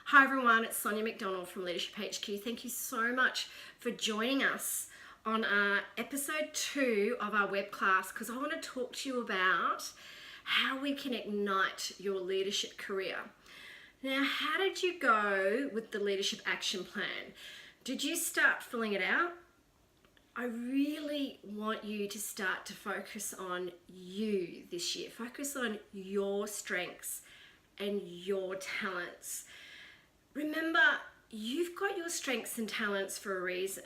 Hi everyone, it's Sonia McDonald from LeadershipHQ. Thank you so much for joining us on episode 2 of our web class, because I want to talk to you about how we can ignite your leadership career. Now, how did you go with the leadership action plan? Did you start filling it out? I really want you to start to focus on you this year. Focus on your strengths and your talents. Remember, you've got your strengths and talents for a reason,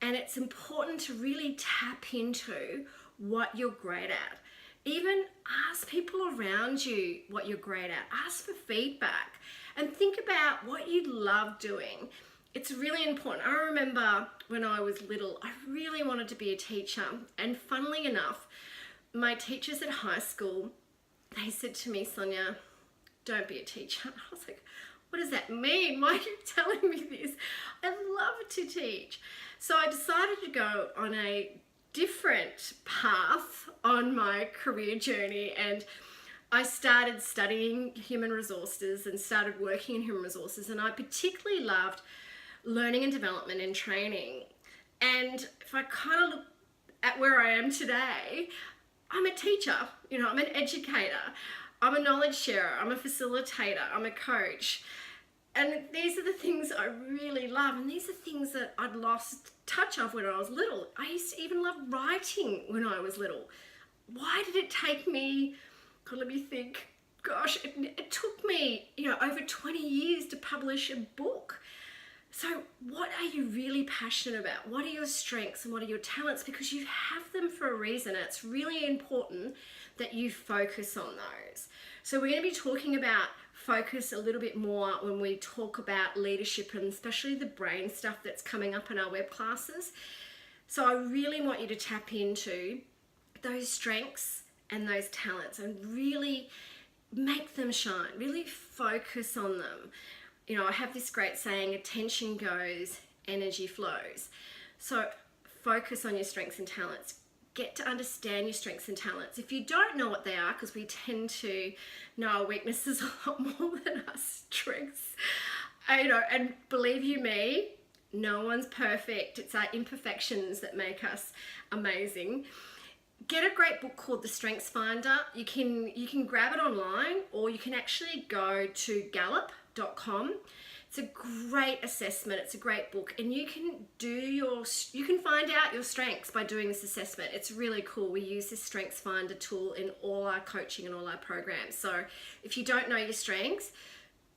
and it's important to really tap into what you're great at. Even ask people around you what you're great at. Ask for feedback and think about what you love doing. It's really important. I remember when I was little, I really wanted to be a teacher, and funnily enough, my teachers at high school, they said to me, Sonia, don't be a teacher. I was like, what does that mean? Why are you telling me this? I love to teach. So I decided to go on a different path on my career journey, and I started studying human resources and started working in human resources, and I particularly loved learning and development and training. And if I kind of look at where I am today, I'm a teacher, I'm an educator, I'm a knowledge sharer, I'm a facilitator, I'm a coach. And these are the things I really love, and these are things that I'd lost touch of when I was little. I used to even love writing when I was little. Why did it take me, God, let me think, gosh, it took me, over 20 years to publish a book. So what are you really passionate about? What are your strengths and what are your talents? Because you have them for a reason. It's really important that you focus on those. So we're going to be talking about focus a little bit more when we talk about leadership, and especially the brain stuff that's coming up in our web classes. So I really want you to tap into those strengths and those talents and really make them shine, really focus on them. I have this great saying, attention goes, energy flows. So focus on your strengths and talents. Get to understand your strengths and talents. If you don't know what they are, because we tend to know our weaknesses a lot more than our strengths, and believe you me, no one's perfect. It's our imperfections that make us amazing. Get a great book called The Strengths Finder. You can grab it online, or you can actually go to Gallup.com. It's a great assessment. It's a great book, and you can find out your strengths by doing this assessment. It's really cool. We use this Strengths Finder tool in all our coaching and all our programs. So if you don't know your strengths,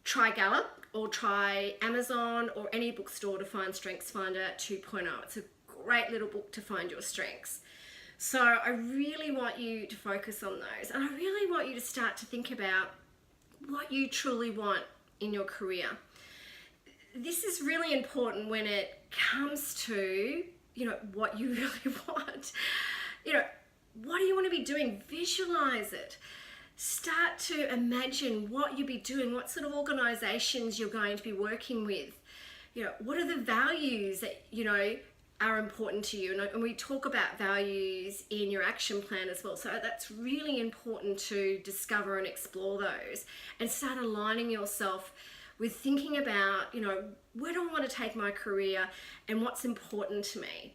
try Gallup or try Amazon or any bookstore to find Strengths Finder 2.0. It's a great little book to find your strengths. So I really want you to focus on those, and I really want you to start to think about what you truly want in your career. This is really important when it comes to, what you really want. What do you want to be doing? Visualize it. Start to imagine what you'll be doing, what sort of organizations you're going to be working with. What are the values that, are important to you? And we talk about values in your action plan as well. So that's really important to discover and explore those and start aligning yourself with thinking about, where do I want to take my career and what's important to me.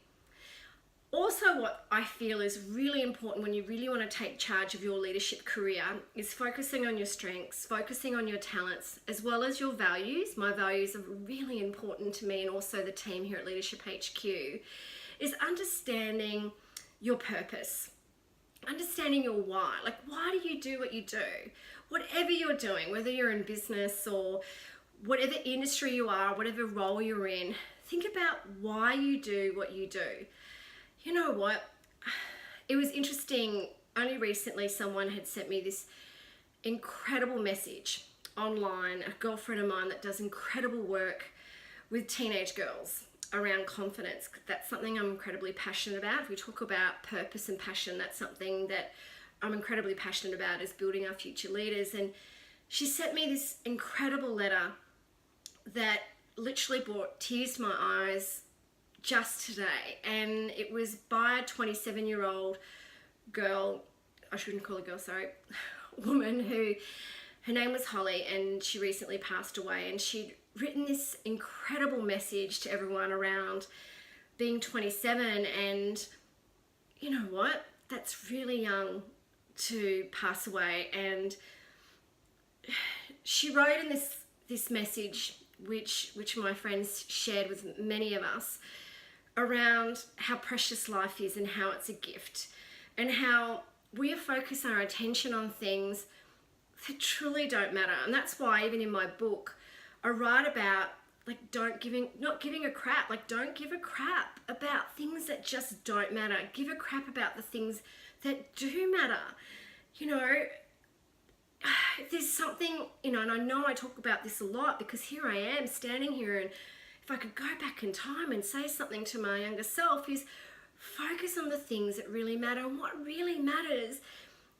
Also, what I feel is really important when you really want to take charge of your leadership career is focusing on your strengths, focusing on your talents, as well as your values. My values are really important to me, and also the team here at LeadershipHQ, is understanding your purpose, understanding your why. Like, why do you do what you do? Whatever you're doing, whether you're in business or whatever industry you are, whatever role you're in, think about why you do what you do. You know what? It was interesting. Only recently, someone had sent me this incredible message online, a girlfriend of mine that does incredible work with teenage girls around confidence. That's something I'm incredibly passionate about. If we talk about purpose and passion, that's something that I'm incredibly passionate about, is building our future leaders. And she sent me this incredible letter that literally brought tears to my eyes just today. And it was by a 27-year-old girl, I shouldn't call her girl, sorry, woman who Her name was Holly, and she recently passed away, and she'd written this incredible message to everyone around being 27, and you know what? That's really young to pass away. And she wrote in this message, which my friends shared with many of us, around how precious life is and how it's a gift, and how we focus our attention on things that truly don't matter. And that's why even in my book I write about like not giving a crap. Like, don't give a crap about things that just don't matter. Give a crap about the things that do matter. You know, there's something, you know, and I know I talk about this a lot because here I am standing here, and if I could go back in time and say something to my younger self, is focus on the things that really matter. And what really matters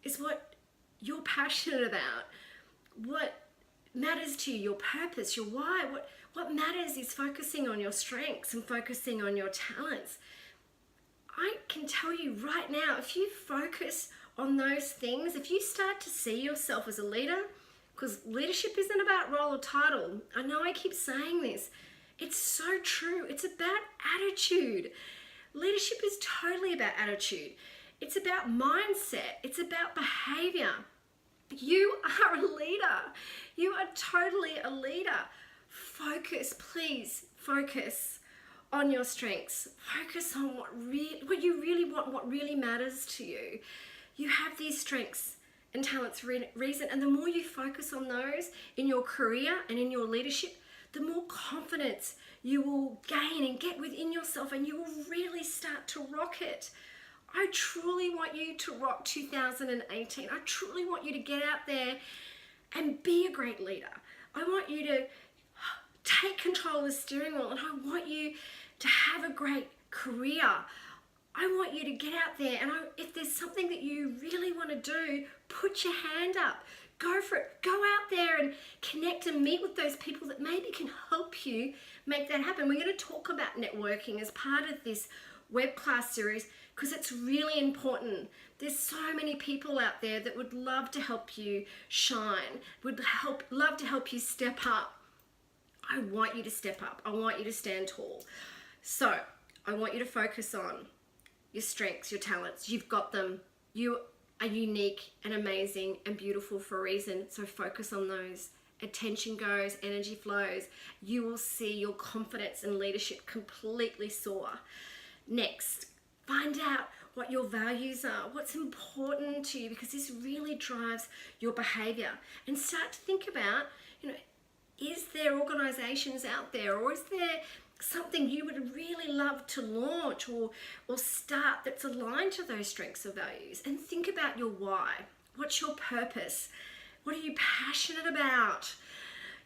is what you're passionate about, what matters to you, your purpose, your why. What matters is focusing on your strengths and focusing on your talents. I can tell you right now, if you focus on those things, if you start to see yourself as a leader, because leadership isn't about role or title. I know I keep saying this. It's so true. It's about attitude. Leadership is totally about attitude. It's about mindset. It's about behavior. You are a leader. You are totally a leader. Focus, please focus on your strengths. Focus on what you really want, what really matters to you. You have these strengths and talents for a reason, and the more you focus on those in your career and in your leadership, the more confidence you will gain and get within yourself, and you will really start to rock it. I truly want you to rock 2018. I truly want you to get out there and be a great leader. I want you to take control of the steering wheel, and I want you to have a great career. I want you to get out there, and if there's something that you really want to do, put your hand up. Go for it. Go out there and connect and meet with those people that maybe can help you make that happen. We're going to talk about networking as part of this Webclass series because it's really important. There's so many people out there that would love to help you shine, love to help you step up. I want you to step up. I want you to stand tall. So I want you to focus on your strengths, your talents. You've got them. You are unique and amazing and beautiful for a reason. So focus on those. Attention goes, energy flows. You will see your confidence and leadership completely soar. Next, find out what your values are, what's important to you, because this really drives your behavior. And start to think about, you know, is there organizations out there, or is there something you would really love to launch or start that's aligned to those strengths or values? And think about your why. What's your purpose? What are you passionate about?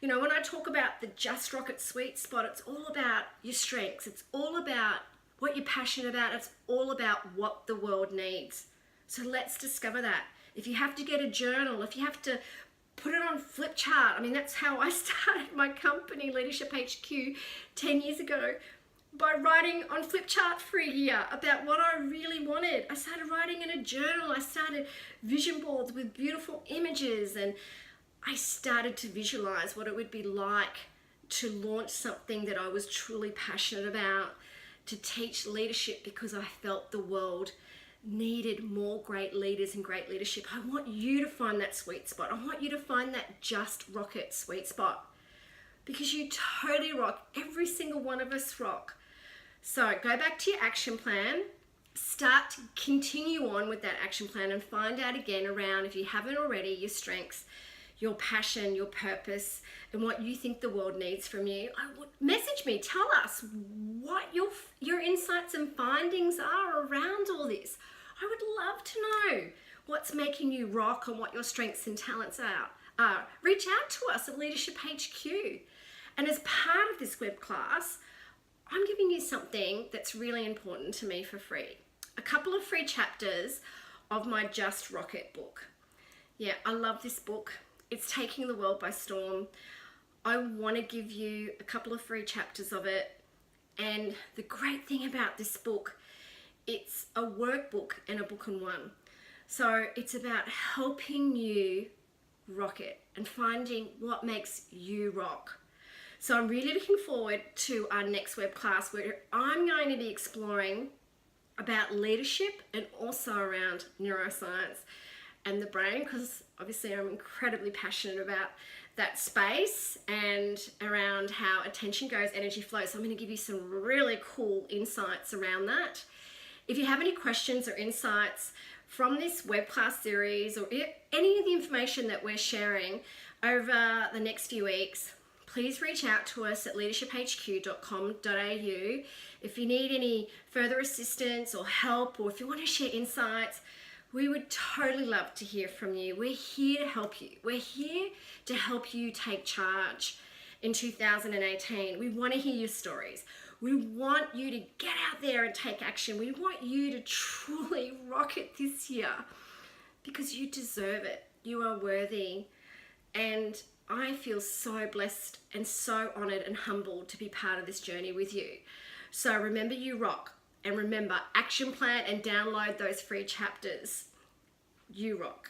You know, when I talk about the Just Rocket sweet spot, it's all about your strengths. It's all about what you're passionate about. It's all about what the world needs. So let's discover that. If you have to get a journal, if you have to put it on flip chart. I mean, that's how I started my company, LeadershipHQ, 10 years ago, by writing on flip chart for a year about what I really wanted. I started writing in a journal. I started vision boards with beautiful images, and I started to visualize what it would be like to launch something that I was truly passionate about, to teach leadership, because I felt the world needed more great leaders and great leadership. I want you to find that sweet spot. I want you to find that Just Rocket sweet spot, because you totally rock. Every single one of us rock. So go back to your action plan, start to continue on with that action plan, and find out again around, if you haven't already, your strengths, your passion, your purpose, and what you think the world needs from you. Message me, tell us what your insights and findings are around all this. I would love to know what's making you rock and what your strengths and talents are. Reach out to us at LeadershipHQ. And as part of this web class, I'm giving you something that's really important to me for free. A couple of free chapters of my Just Rocket book. Yeah, I love this book. It's taking the world by storm. I want to give you a couple of free chapters of it. And the great thing about this book, it's a workbook and a book in one. So it's about helping you rock it and finding what makes you rock. So I'm really looking forward to our next web class where I'm going to be exploring about leadership and also around neuroscience and the brain, because obviously I'm incredibly passionate about that space and around how attention goes, energy flows. So I'm going to give you some really cool insights around that. If you have any questions or insights from this web class series or any of the information that we're sharing over the next few weeks, please reach out to us at leadershiphq.com.au. If you need any further assistance or help, or if you want to share insights, we would totally love to hear from you. We're here to help you. We're here to help you take charge in 2018. We want to hear your stories. We want you to get out there and take action. We want you to truly rock it this year because you deserve it. You are worthy. And I feel so blessed and so honored and humbled to be part of this journey with you. So remember, you rock. And remember, action plan and download those free chapters. You rock.